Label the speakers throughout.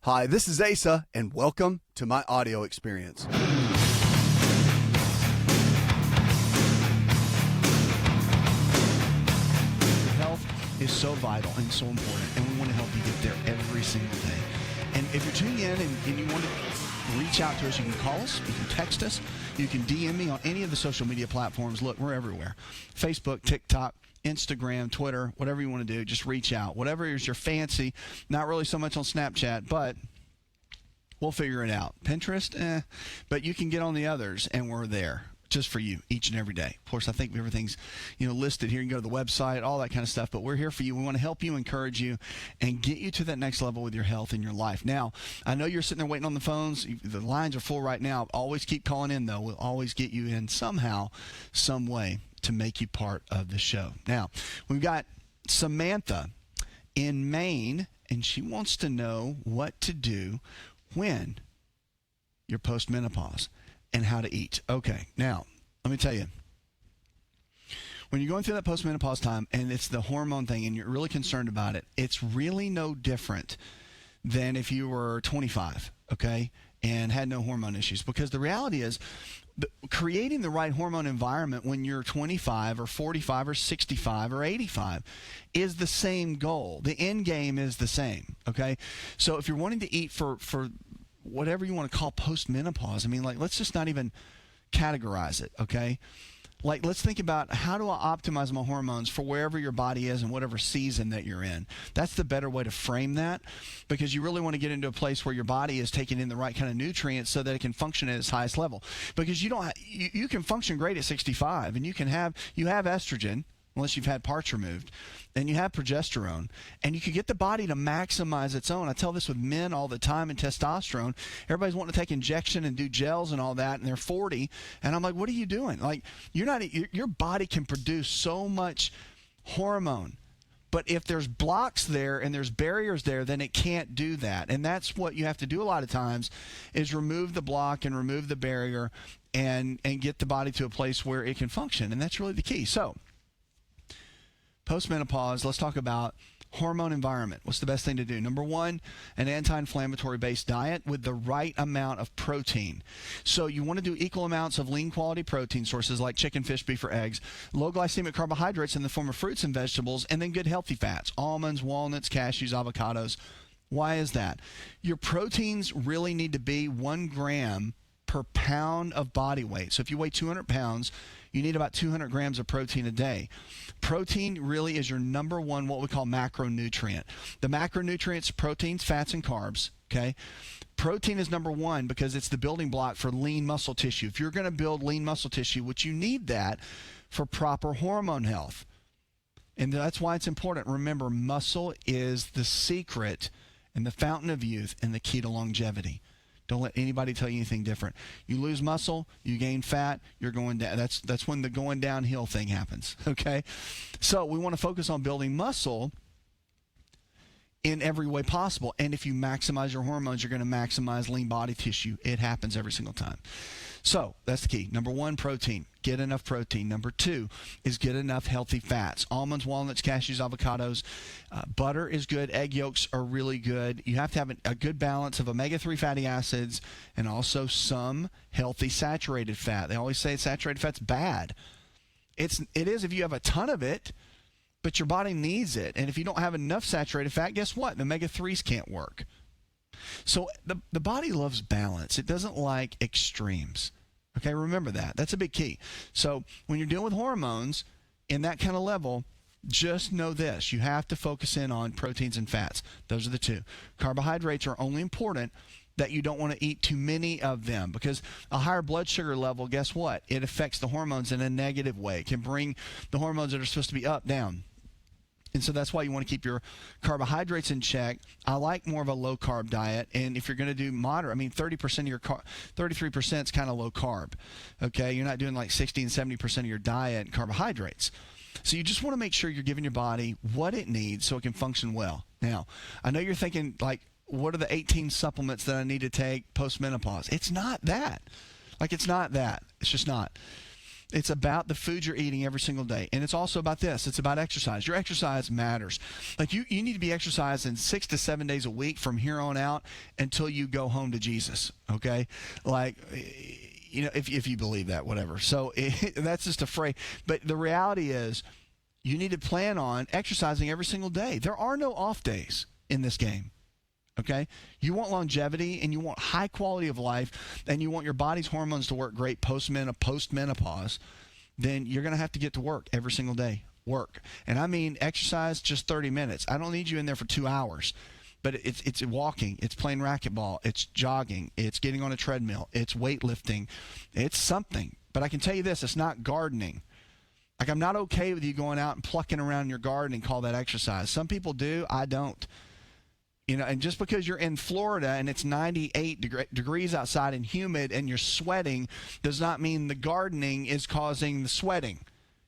Speaker 1: Hi, this is Asa, and welcome to my audio experience. Health is so vital and so important, and we want to help you get there every single day. And if you're tuning in and you want to reach out to us, you can call us, you can text us, you can DM me on any of the social media platforms. Look, we're everywhere. Facebook, TikTok, Instagram, Twitter, whatever you want to do, just reach out. Whatever is your fancy, not really so much on Snapchat, but we'll figure it out. Pinterest, but you can get on the others, and we're there just for you each and every day. Of course, I think everything's listed here. You can go to the website, all that kind of stuff, but we're here for you. We want to help you, encourage you, and get you to that next level with your health and your life. Now, I know you're sitting there waiting on the phones. The lines are full right now. Always keep calling in, though. We'll always get you in somehow, some way to make you part of the show. Now, we've got Samantha in Maine, and she wants to know what to do when you're postmenopause and how to eat. Okay, now, let me tell you. When you're going through that postmenopause time and it's the hormone thing and you're really concerned about it, it's really no different than if you were 25, okay, and had no hormone issues. Because the reality is, creating the right hormone environment when you're 25 or 45 or 65 or 85 is the same goal. The end game is the same, okay? So if you're wanting to eat for whatever you want to call postmenopause, I mean, like, let's just not even categorize it, okay? Like, let's think about, how do I optimize my hormones for wherever your body is and whatever season that you're in? That's the better way to frame that, because you really want to get into a place where your body is taking in the right kind of nutrients so that it can function at its highest level. Because you can function great at 65, and you have estrogen, unless you've had parts removed, and you have progesterone, and you can get the body to maximize its own. I tell this with men all the time, and testosterone. Everybody's wanting to take injection and do gels and all that, and they're 40, and I'm like, what are you doing? Like, your body can produce so much hormone, but if there's blocks there and there's barriers there, then it can't do that. And that's what you have to do a lot of times, is remove the block and remove the barrier and get the body to a place where it can function, and that's really the key. So, postmenopause, let's talk about hormone environment. What's the best thing to do? Number one, an anti-inflammatory based diet with the right amount of protein. So you want to do equal amounts of lean quality protein sources like chicken, fish, beef, or eggs, low glycemic carbohydrates in the form of fruits and vegetables, and then good healthy fats, almonds, walnuts, cashews, avocados. Why is that? Your proteins really need to be 1 gram per pound of body weight. So if you weigh 200 pounds, you need about 200 grams of protein a day. Protein really is your number one, what we call macronutrient. The macronutrients, proteins, fats, and carbs, okay? Protein is number one because it's the building block for lean muscle tissue. If you're going to build lean muscle tissue, which you need that for proper hormone health. And that's why it's important. Remember, muscle is the secret and the fountain of youth and the key to longevity. Don't let anybody tell you anything different. You lose muscle, you gain fat, you're going down. That's when the going downhill thing happens, okay? So we want to focus on building muscle in every way possible. And if you maximize your hormones, you're going to maximize lean body tissue. It happens every single time. So that's the key. Number one, protein. Get enough protein. Number two is get enough healthy fats. Almonds, walnuts, cashews, avocados. Butter is good. Egg yolks are really good. You have to have a good balance of omega-3 fatty acids and also some healthy saturated fat. They always say saturated fat's bad. It is if you have a ton of it, but your body needs it. And if you don't have enough saturated fat, guess what? The omega-3s can't work. So the body loves balance. It doesn't like extremes. Okay, remember that. That's a big key. So when you're dealing with hormones in that kind of level, just know this. You have to focus in on proteins and fats. Those are the two. Carbohydrates are only important that you don't want to eat too many of them, because a higher blood sugar level, guess what? It affects the hormones in a negative way. It can bring the hormones that are supposed to be up down. And so that's why you want to keep your carbohydrates in check. I like more of a low-carb diet. And if you're going to do moderate, I mean, 30% of your 33% is kind of low carb. Okay, you're not doing like 60 and 70% of your diet in carbohydrates. So you just want to make sure you're giving your body what it needs so it can function well. Now, I know you're thinking, like, what are the 18 supplements that I need to take post-menopause? It's not that. Like, it's not that. It's just not. It's about the food you're eating every single day. And it's also about this. It's about exercise. Your exercise matters. Like you need to be exercising 6 to 7 days a week from here on out until you go home to Jesus. Okay? Like, you know, if you believe that, whatever. So that's just a phrase. But the reality is you need to plan on exercising every single day. There are no off days in this game. Okay? You want longevity and you want high quality of life and you want your body's hormones to work great post-menopause, then you're going to have to get to work every single day. Work. And I mean exercise just 30 minutes. I don't need you in there for 2 hours. But it's walking, it's playing racquetball, it's jogging, it's getting on a treadmill, it's weightlifting, it's something. But I can tell you this, it's not gardening. Like, I'm not okay with you going out and plucking around your garden and call that exercise. Some people do, I don't. You know, and just because you're in Florida and it's 98 degrees outside and humid and you're sweating does not mean the gardening is causing the sweating.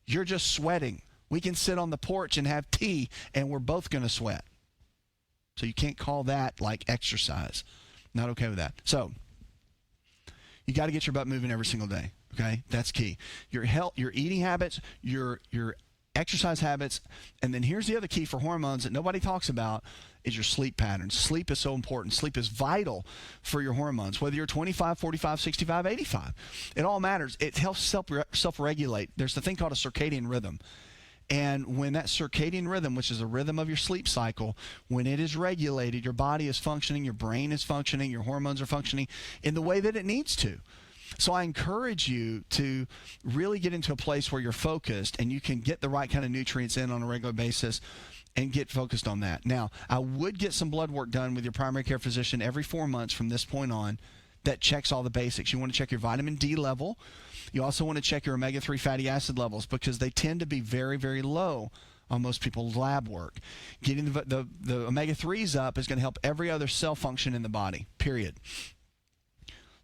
Speaker 1: You're just sweating. We can sit on the porch and have tea and we're both going to sweat. So you can't call that like exercise. Not okay with that. So you got to get your butt moving every single day. Okay, that's key. Your health, your eating habits, your exercise habits, and then here's the other key for hormones that nobody talks about is your sleep patterns. Sleep is so important. Sleep is vital for your hormones, whether you're 25, 45, 65, 85. It all matters. It helps self-regulate. There's the thing called a circadian rhythm. And when that circadian rhythm, which is a rhythm of your sleep cycle, when it is regulated, your body is functioning, your brain is functioning, your hormones are functioning in the way that it needs to. So I encourage you to really get into a place where you're focused and you can get the right kind of nutrients in on a regular basis and get focused on that. Now, I would get some blood work done with your primary care physician every 4 months from this point on that checks all the basics. You want to check your vitamin D level. You also want to check your omega-3 fatty acid levels because they tend to be very, very low on most people's lab work. Getting the omega-3s up is going to help every other cell function in the body, period.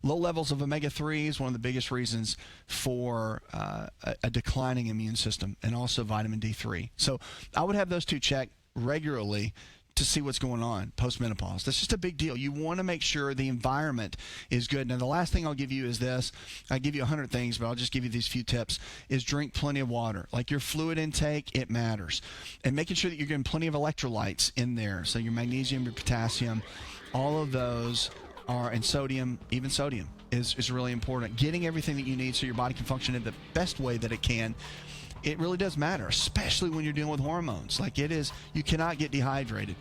Speaker 1: Low levels of omega-3 is one of the biggest reasons for a declining immune system, and also vitamin D3. So I would have those two checked regularly to see what's going on post-menopause. That's just a big deal. You want to make sure the environment is good. Now, the last thing I'll give you is this. I give you 100 things, but I'll just give you these few tips, is drink plenty of water. Like your fluid intake, it matters. And making sure that you're getting plenty of electrolytes in there. So your magnesium, your potassium, all of those and sodium, even sodium is really important. Getting everything that you need so your body can function in the best way that it can, it really does matter, especially when you're dealing with hormones. Like it is, you cannot get dehydrated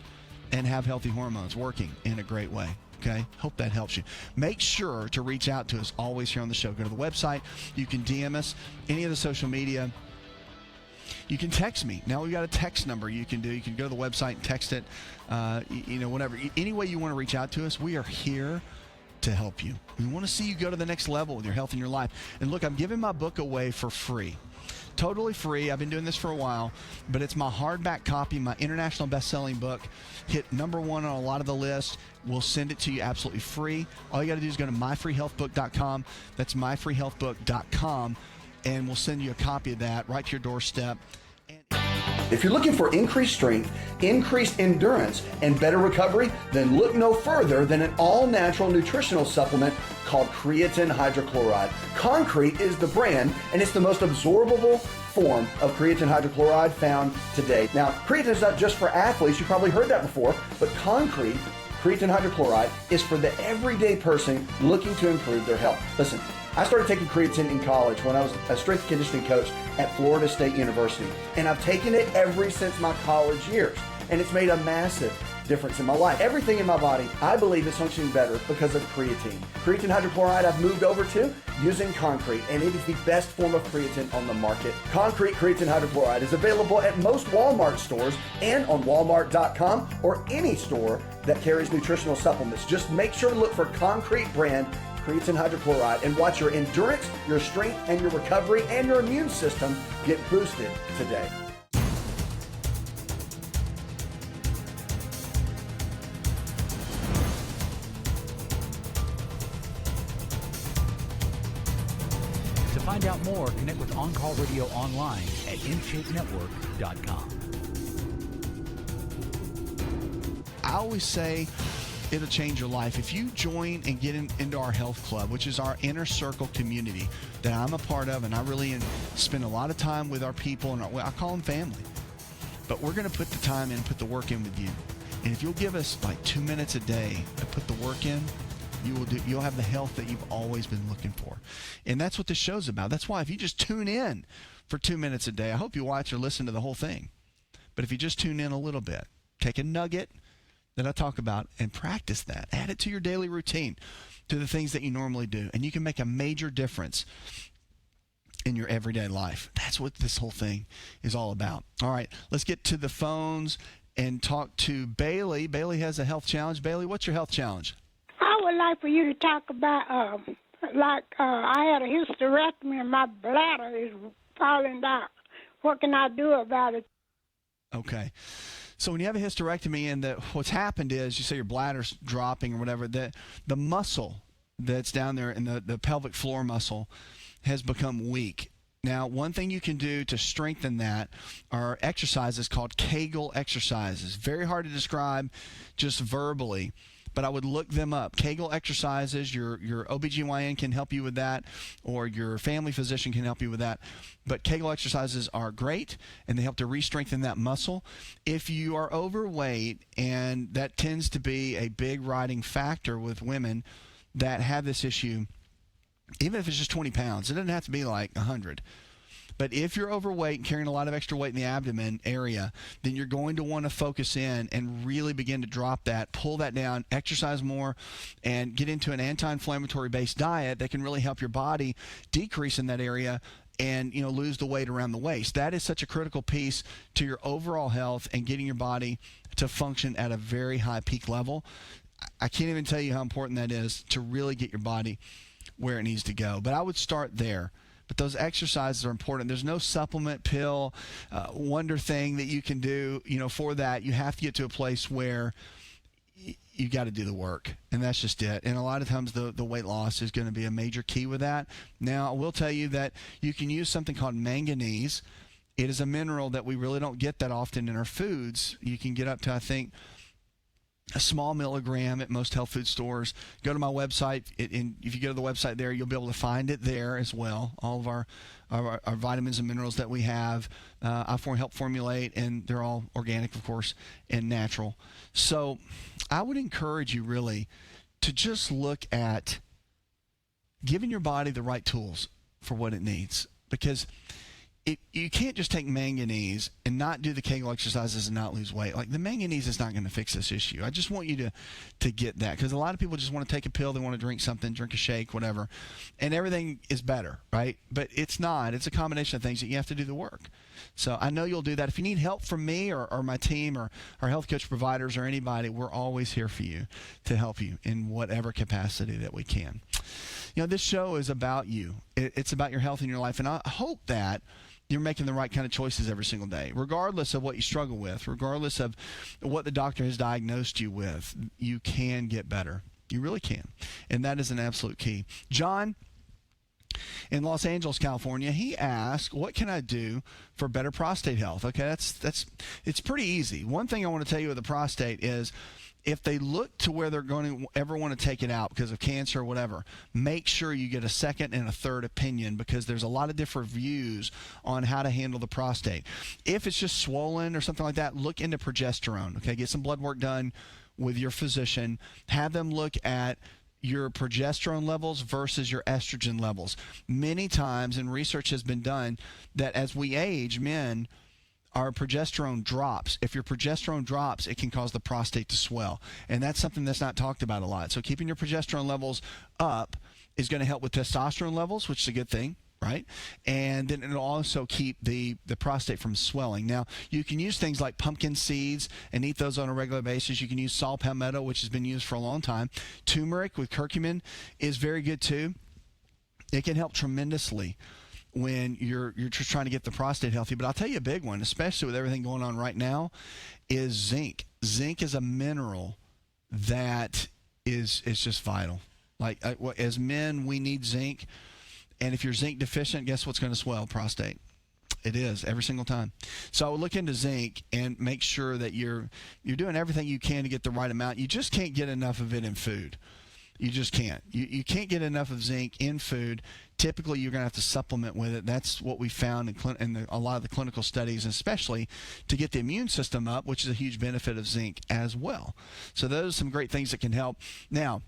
Speaker 1: and have healthy hormones working in a great way. Okay, hope that helps you. Make sure to reach out to us always here on the show. Go to the website. You can DM us, any of the social media. You can text me. Now we've got a text number you can do. You can go to the website and text it, whatever. Any way you want to reach out to us, we are here to help you. We want to see you go to the next level with your health and your life. And look, I'm giving my book away for free. Totally free. I've been doing this for a while, but it's my hardback copy, my international best-selling book. Hit #1 on a lot of the lists. We'll send it to you absolutely free. All you got to do is go to myfreehealthbook.com. That's myfreehealthbook.com. And we'll send you a copy of that right to your doorstep.
Speaker 2: If you're looking for increased strength, increased endurance, and better recovery, then look no further than an all-natural nutritional supplement called creatine hydrochloride. Concrete is the brand, and it's the most absorbable form of creatine hydrochloride found today. Now, creatine is not just for athletes. You probably heard that before, but creatine hydrochloride is for the everyday person looking to improve their health. Listen, I started taking creatine in college when I was a strength and conditioning coach at Florida State University. And I've taken it ever since my college years. And it's made a massive difference in my life. Everything in my body, I believe, is functioning better because of creatine. Creatine hydrochloride I've moved over to using Concrete, and it is the best form of creatine on the market. Concrete creatine hydrochloride is available at most Walmart stores and on walmart.com or any store that carries nutritional supplements. Just make sure to look for Concrete brand creatine hydrochloride and watch your endurance, your strength, and your recovery and your immune system get boosted today.
Speaker 3: To find out more, connect with On Call Radio online at InShapeNetwork.com.
Speaker 1: I always say it'll change your life. If you join and get into our health club, which is our inner circle community that I'm a part of, and I really spend a lot of time with our people, and I call them family. But we're going to put the time in, put the work in with you. And if you'll give us like 2 minutes a day to put the work in, you'll have the health that you've always been looking for. And that's what this show's about. That's why if you just tune in for 2 minutes a day, I hope you watch or listen to the whole thing. But if you just tune in a little bit, take a nugget that I talk about and practice that. Add it to your daily routine, to the things that you normally do. And you can make a major difference in your everyday life. That's what this whole thing is all about. All right, let's get to the phones and talk to Bailey. Bailey has a health challenge. Bailey, what's your health challenge?
Speaker 4: I would like for you to talk about, I had a hysterectomy and my bladder is falling out. What can I do about it?
Speaker 1: Okay. So when you have a hysterectomy and what's happened is, you say your bladder's dropping or whatever, the muscle that's down there in the pelvic floor muscle has become weak. Now, one thing you can do to strengthen that are exercises called Kegel exercises. Very hard to describe just verbally, but I would look them up. Kegel exercises, your OBGYN can help you with that, or your family physician can help you with that. But Kegel exercises are great, and they help to re-strengthen that muscle. If you are overweight, and that tends to be a big riding factor with women that have this issue, even if it's just 20 pounds, it doesn't have to be like 100. But if you're overweight and carrying a lot of extra weight in the abdomen area, then you're going to want to focus in and really begin to drop that, pull that down, exercise more, and get into an anti-inflammatory based diet that can really help your body decrease in that area and, lose the weight around the waist. That is such a critical piece to your overall health and getting your body to function at a very high peak level. I can't even tell you how important that is to really get your body where it needs to go. But I would start there. But those exercises are important. There's no supplement, pill, wonder thing that you can do, for that. You have to get to a place where you got to do the work, and that's just it. And a lot of times the weight loss is going to be a major key with that. Now, I will tell you that you can use something called manganese. It is a mineral that we really don't get that often in our foods. You can get up to, I think, a small milligram at most health food stores. Go to my website, and if you go to the website there, you'll be able to find it there as well. All of our vitamins and minerals that we have, I help formulate, and they're all organic, of course, and natural. So I would encourage you really to just look at giving your body the right tools for what it needs, because you can't just take manganese and not do the Kegel exercises and not lose weight. Like, the manganese is not going to fix this issue. I just want you to get that, because a lot of people just want to take a pill, they want to drink something, drink a shake, whatever, and everything is better, right? But it's not. It's a combination of things that you have to do the work. So I know you'll do that. If you need help from me or my team or our health coach providers or anybody, we're always here for you to help you in whatever capacity that we can. This show is about you. It's about your health in your life, and I hope that you're making the right kind of choices every single day, regardless of what you struggle with, regardless of what the doctor has diagnosed you with. You can get better. You really can. And that is an absolute key. John in Los Angeles, California, he asked, what can I do for better prostate health? Okay, it's pretty easy. One thing I want to tell you with the prostate is, if they look to where they're going to ever want to take it out because of cancer or whatever, make sure you get a second and a third opinion, because there's a lot of different views on how to handle the prostate. If it's just swollen or something like that, look into progesterone. Okay, get some blood work done with your physician. Have them look at your progesterone levels versus your estrogen levels. Many times, and research has been done, that as we age, men, our progesterone drops. If your progesterone drops, it can cause the prostate to swell. And that's something that's not talked about a lot. So keeping your progesterone levels up is going to help with testosterone levels, which is a good thing, right? And then it'll also keep the prostate from swelling. Now, you can use things like pumpkin seeds and eat those on a regular basis. You can use saw palmetto, which has been used for a long time. Turmeric with curcumin is very good too. It can help tremendously when you're just trying to get the prostate healthy. But I'll tell you a big one, especially with everything going on right now, is zinc. Zinc is a mineral that is just vital. Like, as men, we need zinc. And if you're zinc deficient, guess what's going to swell? Prostate. It is every single time. So I would look into zinc and make sure that you're doing everything you can to get the right amount. You just can't get enough of it in food. You just can't. You can't get enough of zinc in food. Typically, you're going to have to supplement with it. That's what we found in a lot of the clinical studies, especially to get the immune system up, which is a huge benefit of zinc as well. So those are some great things that can help. Now,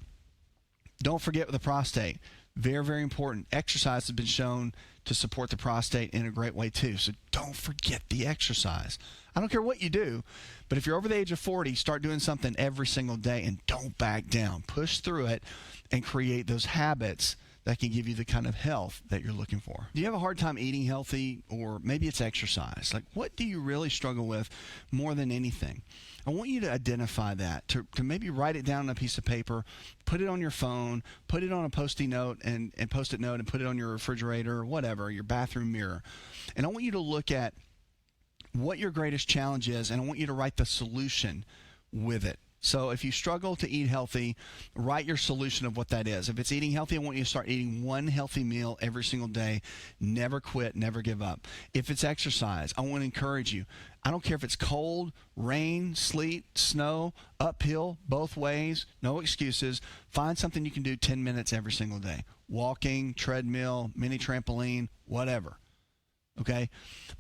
Speaker 1: don't forget with the prostate. Very, very important. Exercise has been shown to support the prostate in a great way too. So don't forget the exercise. I don't care what you do, but if you're over the age of 40, start doing something every single day and don't back down. Push through it and create those habits that can give you the kind of health that you're looking for. Do you have a hard time eating healthy, or maybe it's exercise? Like, what do you really struggle with more than anything? I want you to identify that, to maybe write it down on a piece of paper, put it on your phone, put it on a Post-it note and Post-it note and put it on your refrigerator or whatever, your bathroom mirror. And I want you to look at what your greatest challenge is, and I want you to write the solution with it. So if you struggle to eat healthy, write your solution of what that is. If it's eating healthy, I want you to start eating one healthy meal every single day. Never quit, never give up. If it's exercise, I want to encourage you. I don't care if it's cold, rain, sleet, snow, uphill, both ways, no excuses. Find something you can do 10 minutes every single day. Walking, treadmill, mini trampoline, whatever. Okay?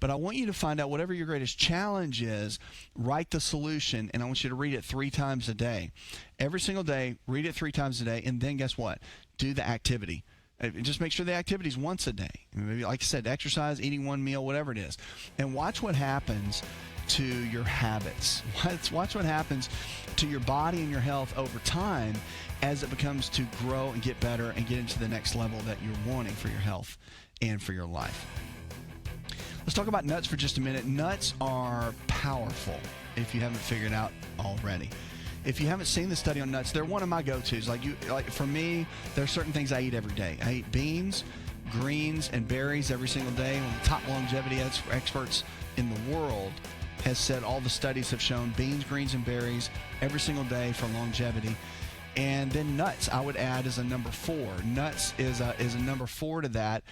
Speaker 1: But I want you to find out whatever your greatest challenge is, write the solution, and I want you to read it 3 times a day. Every single day, read it 3 times a day, and then guess what? Do the activity. Just make sure the activity is once a day. Maybe, like I said, exercise, eating one meal, whatever it is. And watch what happens to your habits. Watch what happens to your body and your health over time as it becomes to grow and get better and get into the next level that you're wanting for your health and for your life. Let's talk about nuts for just a minute. Nuts are powerful, if you haven't figured out already. If you haven't seen the study on nuts, they're one of my go-tos. Like for me, there are certain things I eat every day. I eat beans, greens, and berries every single day. One of the top longevity experts in the world has said all the studies have shown beans, greens, and berries every single day for longevity. And then nuts, I would add, as a number 4. Nuts is a number 4 to that.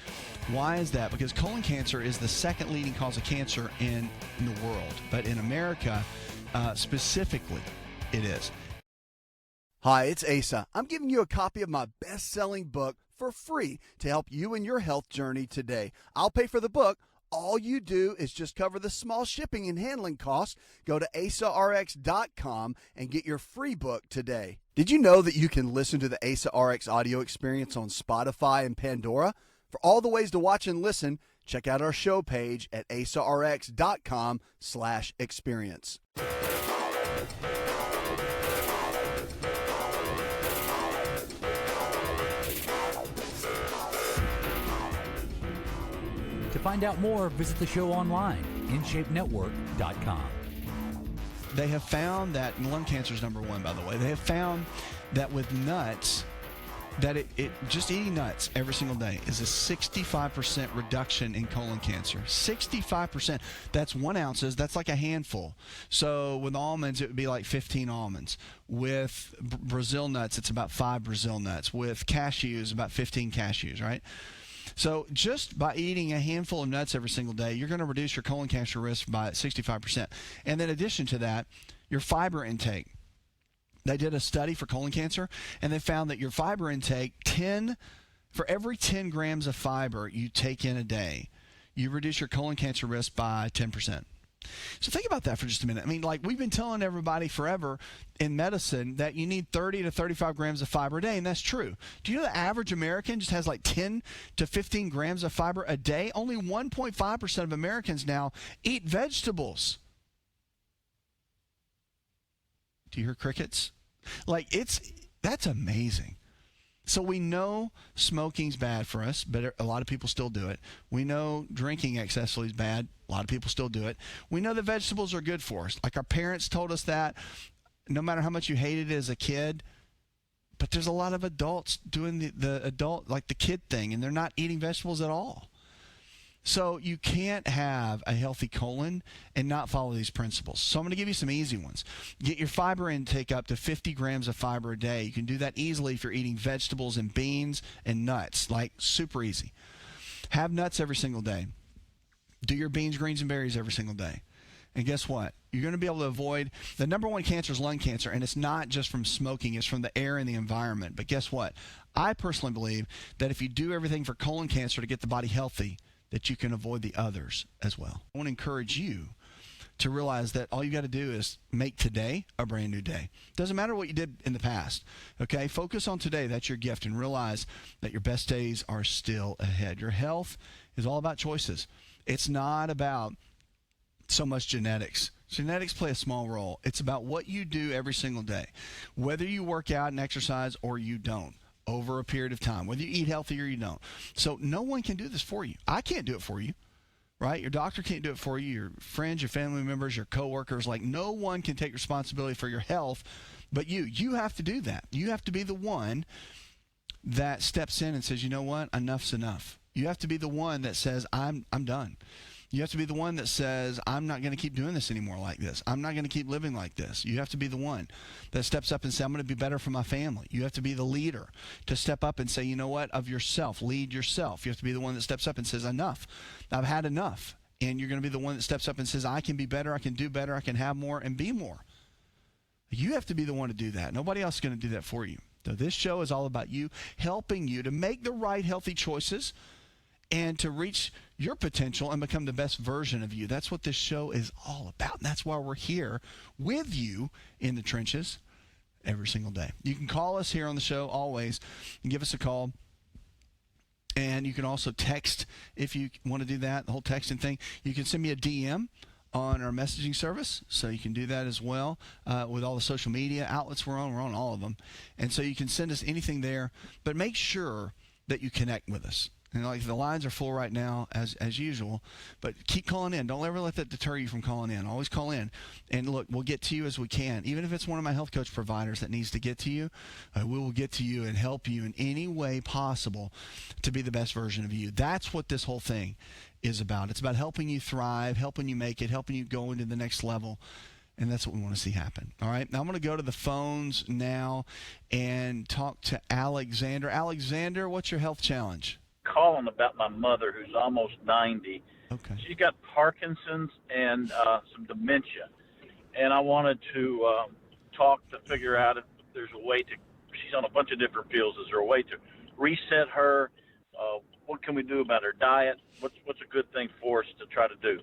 Speaker 1: Why is that? Because colon cancer is the second leading cause of cancer in the world. But in America, specifically, it is.
Speaker 2: Hi, it's Asa. I'm giving you a copy of my best-selling book for free to help you in your health journey today. I'll pay for the book. All you do is just cover the small shipping and handling costs. Go to AsaRx.com and get your free book today. Did you know that you can listen to the AsaRx audio experience on Spotify and Pandora? For all the ways to watch and listen, check out our show page at AsaRx.com/experience.
Speaker 3: To find out more, visit the show online, InShapeNetwork.com.
Speaker 1: They have found that, and lung cancer is number 1, by the way. They have found that with nuts, that it just eating nuts every single day is a 65% reduction in colon cancer. 65%. That's 1 ounce. That's like a handful. So with almonds, it would be like 15 almonds. With Brazil nuts, it's about 5 Brazil nuts. With cashews, about 15 cashews, right? So just by eating a handful of nuts every single day, you're going to reduce your colon cancer risk by 65%. And in addition to that, your fiber intake. They did a study for colon cancer, and they found that your fiber intake, for every 10 grams of fiber you take in a day, you reduce your colon cancer risk by 10%. So think about that for just a minute. I mean, like, we've been telling everybody forever in medicine that you need 30 to 35 grams of fiber a day, and that's true. Do you know the average American just has like 10 to 15 grams of fiber a day? Only 1.5% of Americans now eat vegetables. Do you hear crickets? Like, that's amazing. So we know smoking's bad for us, but a lot of people still do it. We know drinking excessively is bad. A lot of people still do it. We know that vegetables are good for us. Like, our parents told us that no matter how much you hated it as a kid. But there's a lot of adults doing the adult, like the kid thing, and they're not eating vegetables at all. So you can't have a healthy colon and not follow these principles. So I'm going to give you some easy ones. Get your fiber intake up to 50 grams of fiber a day. You can do that easily if you're eating vegetables and beans and nuts, like super easy. Have nuts every single day. Do your beans, greens, and berries every single day. And guess what? You're going to be able to avoid the number one cancer is lung cancer, and it's not just from smoking. It's from the air and the environment. But guess what? I personally believe that if you do everything for colon cancer to get the body healthy, that you can avoid the others as well. I want to encourage you to realize that all you got to do is make today a brand new day. Doesn't matter what you did in the past, okay? Focus on today. That's your gift, and realize that your best days are still ahead. Your health is all about choices. It's not about so much genetics. Genetics play a small role. It's about what you do every single day, whether you work out and exercise or you don't over a period of time, whether you eat healthy or you don't. So no one can do this for you. I can't do it for you, right? Your doctor can't do it for you. Your friends, your family members, your coworkers, like no one can take responsibility for your health but you. You have to do that. You have to be the one that steps in and says, you know what, enough's enough. You have to be the one that says, I'm done. You have to be the one that says, I'm not going to keep doing this anymore like this. I'm not going to keep living like this. You have to be the one that steps up and says, I'm going to be better for my family. You have to be the leader to step up and say, you know what, of yourself, lead yourself. You have to be the one that steps up and says, enough. I've had enough. And you're going to be the one that steps up and says, I can be better, I can do better, I can have more and be more. You have to be the one to do that. Nobody else is going to do that for you. So this show is all about you, helping you to make the right healthy choices and to reach your potential and become the best version of you. That's what this show is all about. And that's why we're here with you in the trenches every single day. You can call us here on the show always and give us a call. And you can also text if you want to do that, the whole texting thing. You can send me a DM on our messaging service, so you can do that as well with all the social media outlets we're on all of them. And so you can send us anything there, but make sure that you connect with us. And like the lines are full right now, as usual, but keep calling in. Don't ever let that deter you from calling in. Always call in. And look, we'll get to you as we can. Even if it's one of my health coach providers that needs to get to you, we will get to you and help you in any way possible to be the best version of you. That's what this whole thing is about. It's about helping you thrive, helping you make it, helping you go into the next level. And that's what we want to see happen. All right. Now I'm going to go to the phones now and talk to Alexander. Alexander, what's your health challenge?
Speaker 5: Calling about my mother, who's almost 90.
Speaker 1: Okay.
Speaker 5: She's got Parkinson's and some dementia, and I wanted to talk to figure out if there's a way to. She's on a bunch of different pills. Is there a way to reset her? What can we do about her diet? What's a good thing for us to try to do?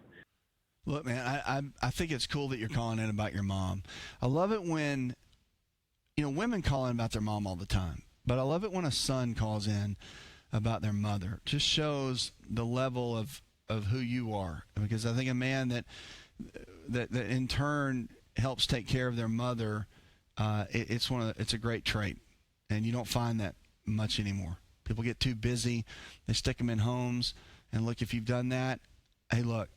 Speaker 1: Look, man, I think it's cool that you're calling in about your mom. I love it when, women call in about their mom all the time, but I love it when a son calls in about their mother. It just shows the level of who you are, because I think a man that in turn helps take care of their mother, it's a great trait, and you don't find that much anymore. People get too busy, they stick them in homes, and look, if you've done that, hey, look,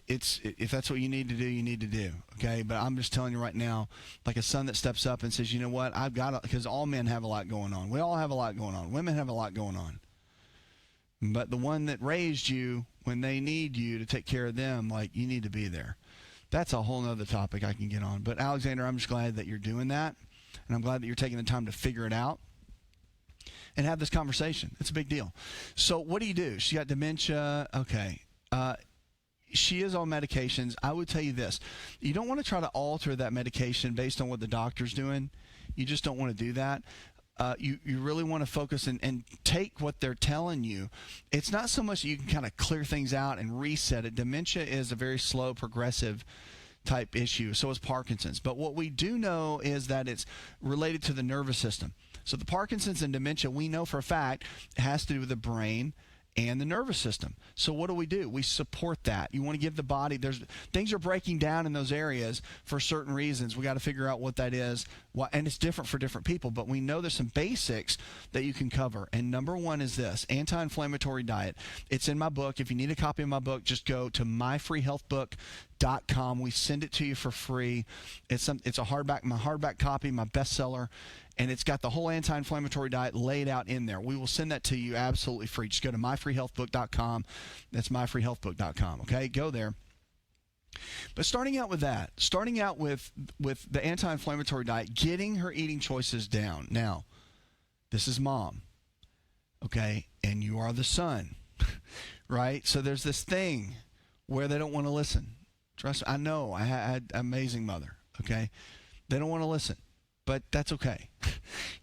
Speaker 1: if that's what you need to do, you need to do, okay? But I'm just telling you right now, like a son that steps up and says, you know what, I've got to, because all men have a lot going on. We all have a lot going on. Women have a lot going on. But the one that raised you, when they need you to take care of them, like, you need to be there. That's a whole nother topic I can get on. But Alexander, I'm just glad that you're doing that, and I'm glad that you're taking the time to figure it out and have this conversation. It's a big deal. So what do you do? She got dementia. Okay. She is on medications. I would tell you this. You don't want to try to alter that medication based on what the doctor's doing. You just don't want to do that. You really want to focus and take what they're telling you. It's not so much that you can kind of clear things out and reset it. Dementia is a very slow, progressive type issue. So is Parkinson's. But what we do know is that it's related to the nervous system. So the Parkinson's and dementia, we know for a fact, has to do with the brain and the nervous system. So what do? We support that. You want to give the body, things are breaking down in those areas for certain reasons. We got to figure out what that is, and it's different for different people, but we know there's some basics that you can cover. And number one is this, anti-inflammatory diet. It's in my book. If you need a copy of my book, just go to myfreehealthbook.com. We send it to you for free. It's a hardback, my hardback copy, my bestseller. And it's got the whole anti-inflammatory diet laid out in there. We will send that to you absolutely free. Just go to myfreehealthbook.com. That's myfreehealthbook.com. Okay, go there. But starting out with that, starting out with the anti-inflammatory diet, getting her eating choices down. Now, this is mom, okay, and you are the son. right? So there's this thing where they don't want to listen. Trust me, I know. I had an amazing mother, okay? They don't want to listen, but that's okay.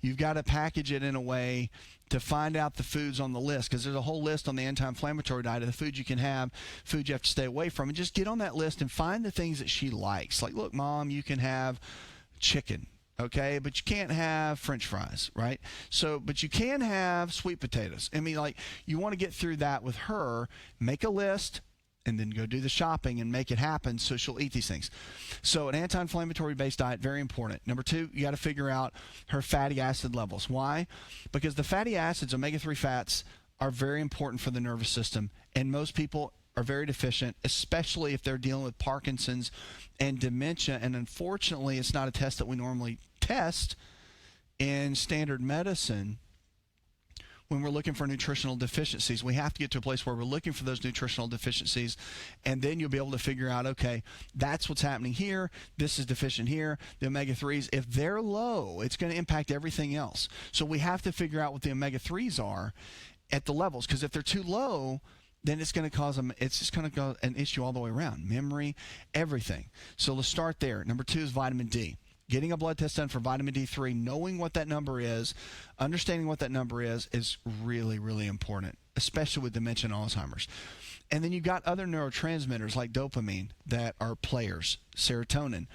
Speaker 1: You've got to package it in a way to find out the foods on the list, because there's a whole list on the anti-inflammatory diet of the foods you can have, foods you have to stay away from, and just get on that list and find the things that she likes. Like, look, Mom, you can have chicken, okay, but you can't have French fries, right? So, but you can have sweet potatoes. I mean, like, you want to get through that with her, make a list, and then go do the shopping and make it happen so she'll eat these things. So an anti-inflammatory based diet, very important. Number 2, you got to figure out her fatty acid levels. Why? Because the fatty acids, omega-3 fats, are very important for the nervous system, and most people are very deficient, especially if they're dealing with Parkinson's and dementia. And unfortunately, it's not a test that we normally test in standard medicine. When we're looking for nutritional deficiencies, we have to get to a place where we're looking for those nutritional deficiencies, and then you'll be able to figure out, okay, that's what's happening here, this is deficient here. The omega-3s, if they're low, it's going to impact everything else. So we have to figure out what the omega-3s are at the levels, because if they're too low, then it's going to cause them, it's just going to go an issue all the way around, memory, everything. So let's start there. Number 2 is vitamin D. Getting a blood test done for vitamin D3, knowing what that number is, understanding what that number is really, really important, especially with dementia and Alzheimer's. And then you've got other neurotransmitters like dopamine that are players, serotonin,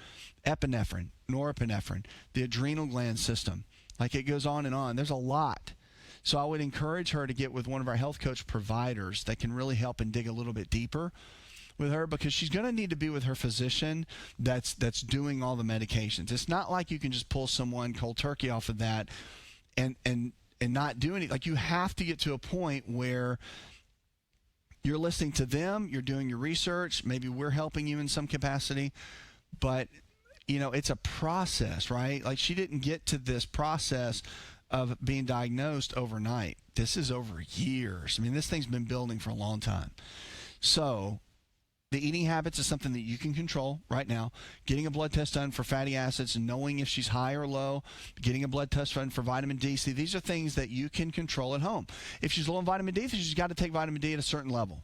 Speaker 1: epinephrine, norepinephrine, the adrenal gland system. Like, it goes on and on. There's a lot. So I would encourage her to get with one of our health coach providers that can really help and dig a little bit deeper with her, because she's going to need to be with her physician that's doing all the medications. It's not like you can just pull someone cold turkey off of that and not do anything. Like, you have to get to a point where you're listening to them, you're doing your research, maybe we're helping you in some capacity, but you know, it's a process, right? Like, she didn't get to this process of being diagnosed overnight. This is over years. I mean, this thing's been building for a long time. So the eating habits is something that you can control right now. Getting a blood test done for fatty acids and knowing if she's high or low. Getting a blood test done for vitamin D. See, these are things that you can control at home. If she's low in vitamin D, then she's got to take vitamin D at a certain level.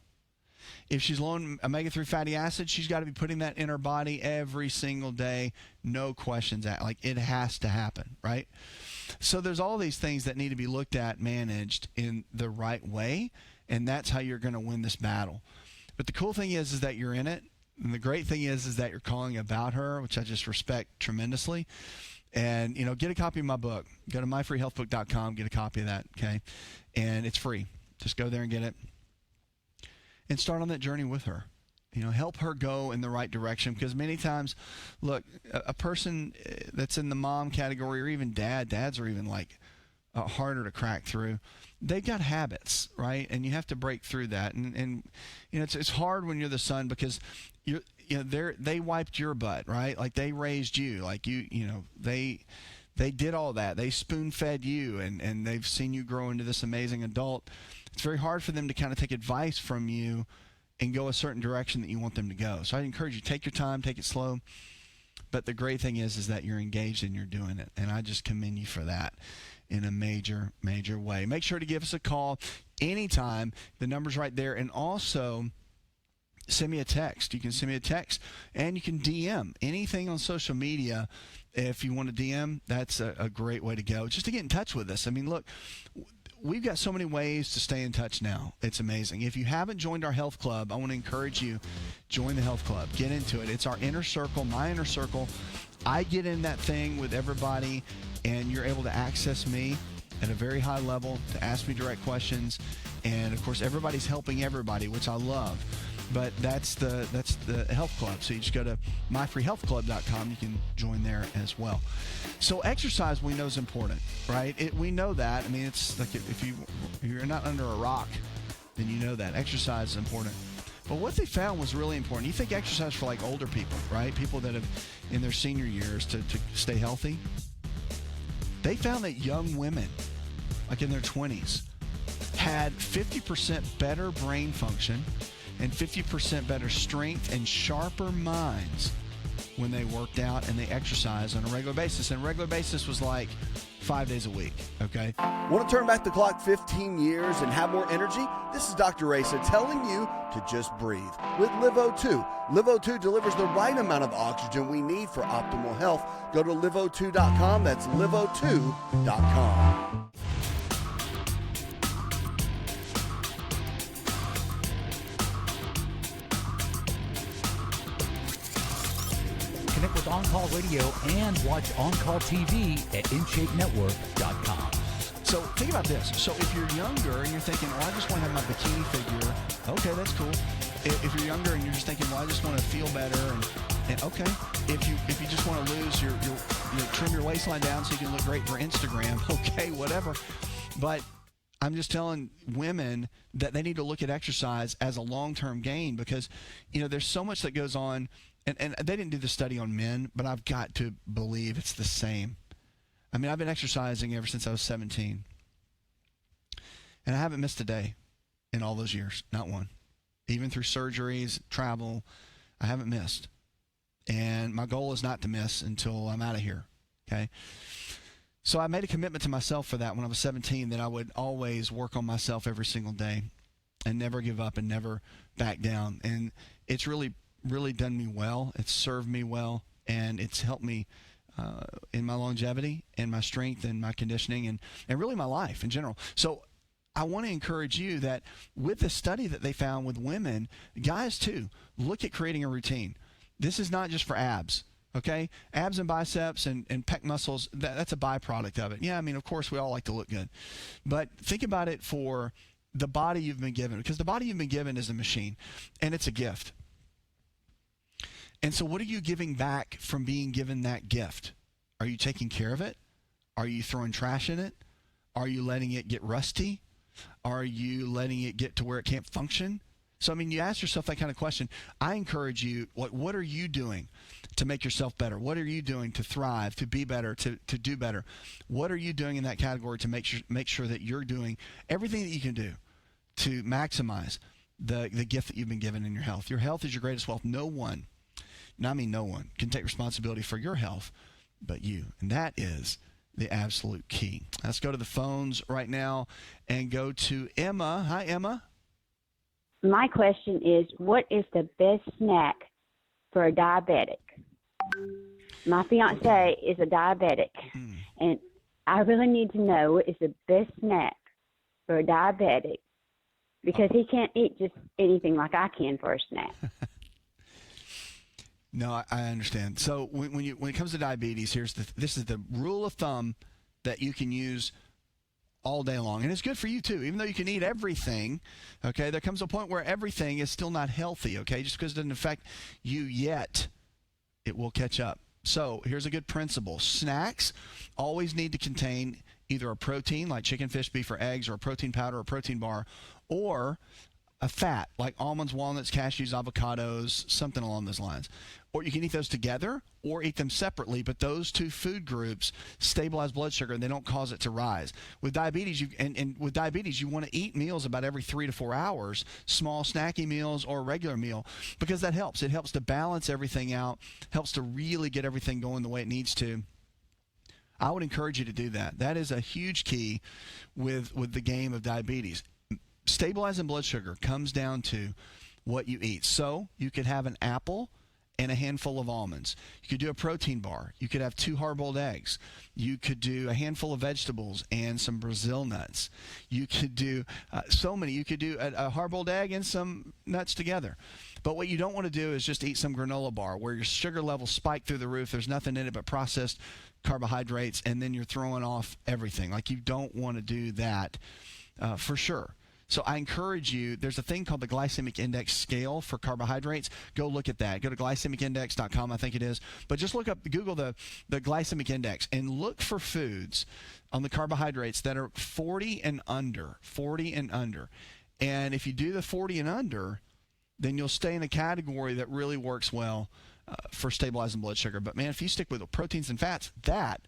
Speaker 1: If she's low in omega-3 fatty acids, she's got to be putting that in her body every single day. No questions. Like, it has to happen, right? So there's all these things that need to be looked at, managed in the right way, and that's how you're going to win this battle. But the cool thing is that you're in it, and the great thing is that you're calling about her, which I just respect tremendously. And, you know, get a copy of my book. Go to myfreehealthbook.com, get a copy of that, okay? And it's free. Just go there and get it. And start on that journey with her. You know, help her go in the right direction, because many times, look, a person that's in the mom category, or even dads are even like harder to crack through. They've got habits, right? And you have to break through that. And you know, it's hard when you're the son, because they wiped your butt, right? Like, they raised you, like you know, they did all that. They spoon-fed you, and they've seen you grow into this amazing adult. It's very hard for them to kind of take advice from you and go a certain direction that you want them to go. So I encourage you, take your time, take it slow. But the great thing is that you're engaged and you're doing it. And I just commend you for that in a major, major way. Make sure to give us a call anytime. The number's right there. And also, send me a text. You can send me a text, and you can DM anything on social media. If you want to DM, that's a great way to go, just to get in touch with us. I mean, look, we've got so many ways to stay in touch now. It's amazing. If you haven't joined our health club, I want to encourage you, join the health club. Get into it. It's our inner circle, my inner circle. I get in that thing with everybody, and you're able to access me at a very high level, to ask me direct questions. And, of course, everybody's helping everybody, which I love. But that's the health club. So you just go to myfreehealthclub.com. You can join there as well. So exercise, we know, is important, right? We know that. I mean, it's like, if you're not under a rock, then you know that exercise is important. But what they found was really important. You think exercise for like older people, right? People that have in their senior years to stay healthy. They found that young women, like in their 20s, had 50% better brain function and 50% better strength and sharper minds when they worked out and they exercised on a regular basis. And regular basis was like 5 days a week, okay?
Speaker 2: Want to turn back the clock 15 years and have more energy? This is Dr. Asa telling you to just breathe. With LiveO2. LiveO2 delivers the right amount of oxygen we need for optimal health. Go to liveO2.com. That's liveO2.com.
Speaker 3: Connect with On Call Radio and watch On Call TV at InShapeNetwork.com.
Speaker 1: So think about this. So if you're younger and you're thinking, well, I just want to have my bikini figure, okay, that's cool. If you're younger and you're just thinking, well, I just want to feel better, and okay. If you just want to lose your trim your waistline down so you can look great for Instagram, okay, whatever. But I'm just telling women that they need to look at exercise as a long-term gain, because there's so much that goes on, and they didn't do the study on men, but I've got to believe it's the same. I mean, I've been exercising ever since I was 17, and I haven't missed a day in all those years, not one. Even through surgeries, travel, I haven't missed. And my goal is not to miss until I'm out of here, okay? So I made a commitment to myself for that when I was 17, that I would always work on myself every single day and never give up and never back down. And it's really, really done me well. It's served me well, and it's helped me in my longevity and my strength and my conditioning and really my life in general. So I want to encourage you that with the study that they found with women, guys too, look at creating a routine. This is not just for abs, okay? Abs and biceps and pec muscles, that's a byproduct of it. Yeah, I mean, of course, we all like to look good. But think about it for the body you've been given, because the body you've been given is a machine, and it's a gift. And so what are you giving back from being given that gift? Are you taking care of it? Are you throwing trash in it? Are you letting it get rusty? Are you letting it get to where it can't function? So, I mean, you ask yourself that kind of question. I encourage you, what are you doing to make yourself better? What are you doing to thrive, to be better, to do better? What are you doing in that category to make sure that you're doing everything that you can do to maximize the gift that you've been given in your health? Your health is your greatest wealth. No one can take responsibility for your health but you. And that is the absolute key. Let's go to the phones right now and go to Emma. Hi, Emma.
Speaker 6: My question is, what is the best snack for a diabetic? My fiance is a diabetic, and I really need to know what is the best snack for a diabetic, because he can't eat just anything like I can for a snack.
Speaker 1: No, I understand. So when it comes to diabetes, this is the rule of thumb that you can use all day long, and it's good for you too. Even though you can eat everything, okay, there comes a point where everything is still not healthy, okay? Just because it doesn't affect you yet, it will catch up. So here's a good principle. Snacks always need to contain either a protein like chicken, fish, beef, or eggs, or a protein powder or a protein bar, or a fat like almonds, walnuts, cashews, avocados, something along those lines. Or you can eat those together or eat them separately, but those two food groups stabilize blood sugar and they don't cause it to rise. With diabetes, you want to eat meals about every 3 to 4 hours, small snacky meals or a regular meal, because that helps. It helps to balance everything out, helps to really get everything going the way it needs to. I would encourage you to do that. That is a huge key with the game of diabetes. Stabilizing blood sugar comes down to what you eat. So you could have an apple and a handful of almonds. You could do a protein bar. You could have 2 hard-boiled eggs. You could do a handful of vegetables and some Brazil nuts. You could do so many. You could do a hard-boiled egg and some nuts together. But what you don't want to do is just eat some granola bar where your sugar levels spike through the roof. There's nothing in it but processed carbohydrates, and then you're throwing off everything. Like, you don't want to do that for sure. So I encourage you, there's a thing called the glycemic index scale for carbohydrates. Go look at that. Go to glycemicindex.com, I think it is. But just Google the glycemic index and look for foods on the carbohydrates that are 40 and under. And if you do the 40 and under, then you'll stay in a category that really works well for stabilizing blood sugar. But man, if you stick with proteins and fats, that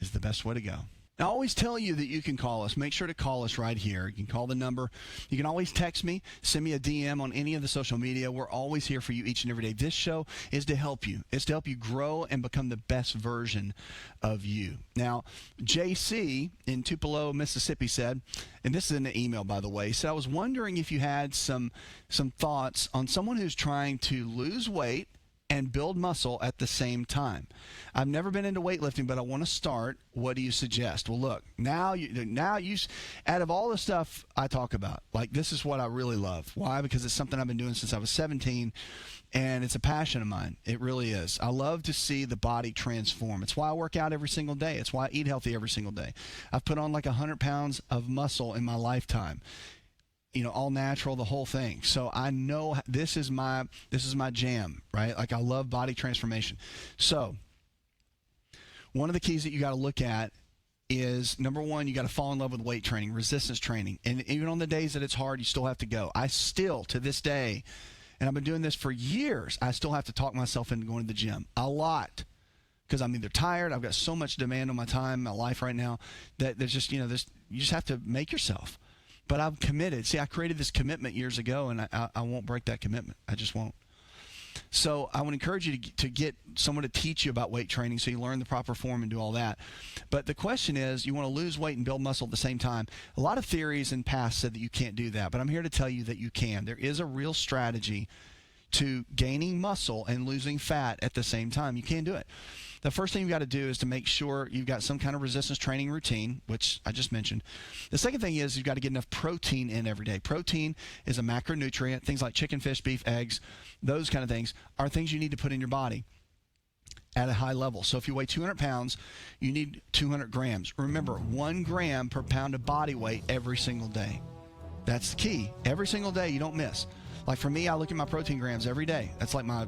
Speaker 1: is the best way to go. I always tell you that you can call us. Make sure to call us right here. You can call the number. You can always text me, send me a DM on any of the social media. We're always here for you each and every day. This show is to help you. It's to help you grow and become the best version of you. Now, JC in Tupelo, Mississippi said, and this is in the email, by the way, he said, I was wondering if you had some thoughts on someone who's trying to lose weight and build muscle at the same time. I've never been into weightlifting, but I want to start. What do you suggest? Well, look, now you, out of all the stuff I talk about, like, this is what I really love. Why? Because it's something I've been doing since I was 17, and it's a passion of mine. It really is. I love to see the body transform. It's why I work out every single day. It's why I eat healthy every single day. I've put on like 100 pounds of muscle in my lifetime. You know, all natural, the whole thing. So I know this is my jam, right? Like, I love body transformation. So one of the keys that you got to look at is, number one, you got to fall in love with weight training, resistance training. And even on the days that it's hard, you still have to go. I still, to this day, and I've been doing this for years, I still have to talk myself into going to the gym a lot. Because I'm either tired, I've got so much demand on my time, my life right now, that there's just, you just have to make yourself. But I'm committed. See, I created this commitment years ago, and I won't break that commitment. I just won't. So I would encourage you to get someone to teach you about weight training so you learn the proper form and do all that. But the question is, you want to lose weight and build muscle at the same time. A lot of theories in the past said that you can't do that, but I'm here to tell you that you can. There is a real strategy to gaining muscle and losing fat at the same time. You can do it. The first thing you've got to do is to make sure you've got some kind of resistance training routine, which I just mentioned. The second thing is you've got to get enough protein in every day. Protein is a macronutrient. Things like chicken, fish, beef, eggs, those kind of things are things you need to put in your body at a high level. So if you weigh 200 pounds, you need 200 grams. Remember, 1 gram per pound of body weight every single day. That's the key. Every single day, you don't miss. Like for me, I look at my protein grams every day. That's like my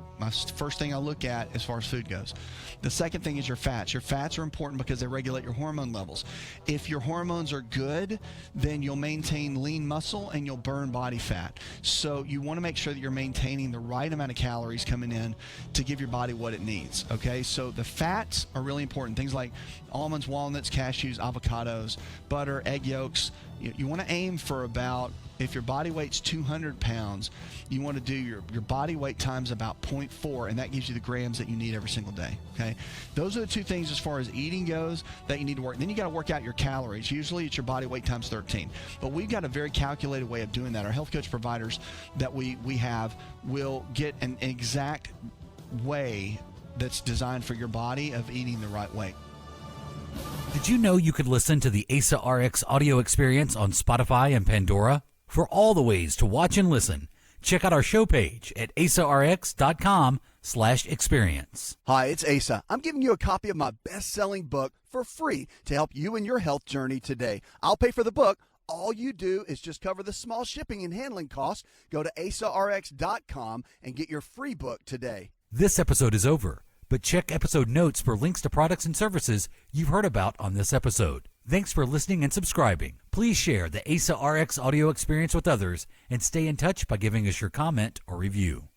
Speaker 1: first thing I look at as far as food goes. The second thing is your fats. Your fats are important because they regulate your hormone levels. If your hormones are good, then you'll maintain lean muscle and you'll burn body fat. So you want to make sure that you're maintaining the right amount of calories coming in to give your body what it needs. Okay, so the fats are really important. Things like almonds, walnuts, cashews, avocados, butter, egg yolks. You want to aim for about, if your body weight's 200 pounds, you want to do your body weight times about 0.4, and that gives you the grams that you need every single day, okay? Those are the two things as far as eating goes that you need to work. Then you got to work out your calories. Usually it's your body weight times 13. But we've got a very calculated way of doing that. Our health coach providers that we have will get an exact way that's designed for your body of eating the right way.
Speaker 3: Did you know you could listen to the AsaRx audio experience on Spotify and Pandora? For all the ways to watch and listen, check out our show page at asarx.com/experience.
Speaker 2: Hi, it's Asa. I'm giving you a copy of my best-selling book for free to help you in your health journey today. I'll pay for the book. All you do is just cover the small shipping and handling costs. Go to asarx.com and get your free book today.
Speaker 3: This episode is over, but check episode notes for links to products and services you've heard about on this episode. Thanks for listening and subscribing. Please share the AsaRx audio experience with others and stay in touch by giving us your comment or review.